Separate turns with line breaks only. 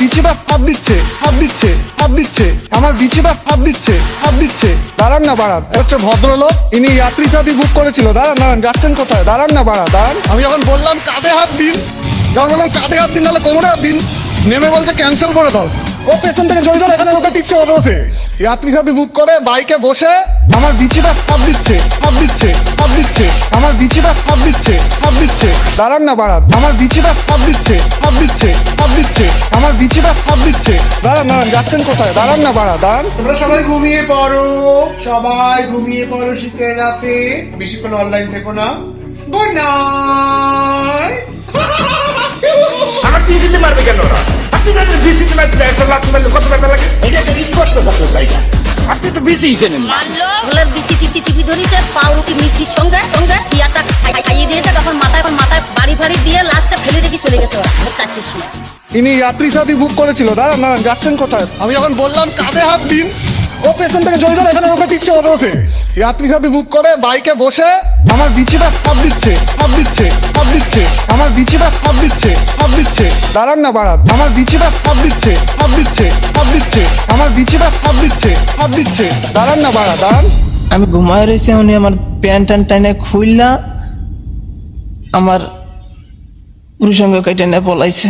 বিচিটা হাত দিচ্ছে হাত দিচ্ছে হাত দিচ্ছে, আমার বিচিটা হাত দিচ্ছে হাত দিচ্ছে। দাঁড়ান না বাড়ান, হচ্ছে ভদ্রলোক, ইনি যাত্রী সাথী বুক করেছিল। দাঁড়ান দাঁড়ান, যাচ্ছেন কোথায়? দাঁড়ান না বাড়া, দাঁড়ান। আমি যখন বললাম কাঁধে হাত দিন, যখন বললাম কাঁধে হাত দিন নাহলে কোমরে হাত দিন, নেমে বলছে ক্যান্সেল করে দাও। ও পেছন থেকে জড়িয়ে এখানে ওকে টিপছে বসে, যাত্রী সাথী বুক করে বাইকে বসে আমার বিচিটা হাত দিচ্ছে হাত দিচ্ছে হাত দিচ্ছে, আমার বিচিটা হাত দিচ্ছে হাত দিচ্ছে। দাঁড়ান না বাড়ান, আমার বিচিটা হাত দিচ্ছে হাত দিচ্ছে হাত দিচ্ছে, আমার বিচিটা হাত দিচ্ছে। দাঁড়ান দাঁড়ান, যাচ্ছেন কোথায়? দাঁড়ান না বাড়া, দাঁড়ান।
তোমরা সবাই ঘুমিয়ে পড়ো, সবাই ঘুমিয়ে পড়ো শীতের রাতে, বেশিক্ষণ অনলাইন থেকো না। Good night.
আমার ডিসিতে মারবে কেন ওরা? আপনি না ডিসিতে মারতে 1 লাখ মারলে কত টাকা লাগে? এটা একটা স্পর্শ করতে চাই না। আপনি তো বেশি হিসেবেন না।
মানলো হলে টিপি ধরিছে, পাউরুটি মিষ্টির সঙ্গে সঙ্গে ইয়াটা খাইয়ে দিয়েছে, তখন মাথায় বাড়ি ফাড়ি দিয়ে লাস্টে ফেলে রেখে চলে গেছে ওরা 4টের সময়।
ইনি যাত্রী সাথী বুক করেছিল। দাঁড়ান দাঁড়ান, যাচ্ছেন কোথায়? আমি যখন বললাম কাঁধে হাত দিন, ও পেছন থেকে জড়িয়ে এখানে ওকে টিপছে বসে, যাত্রী সাথী বুক করে বাইকে বসে আমার বিচিটা হাত দিচ্ছে হাত দিচ্ছে হাত দিচ্ছে, আমার বিচিটা হাত দিচ্ছে হাত দিচ্ছে। দাঁড়ান না বাড়ান, আমার বিচিটা হাত দিচ্ছে হাত দিচ্ছে হাত দিচ্ছে, আমার বিচিটা হাত দিচ্ছে হাত দিচ্ছে। দাঁড়ান না বাড়া, দাঁড়ান।
আমি ঘুমায় রয়েছি, উনি আমার প্যান্ট ট্যান্ট টাইনে খুললা আমার পুরুষাঙ্গ কেটে নিয়ে পলাইছে।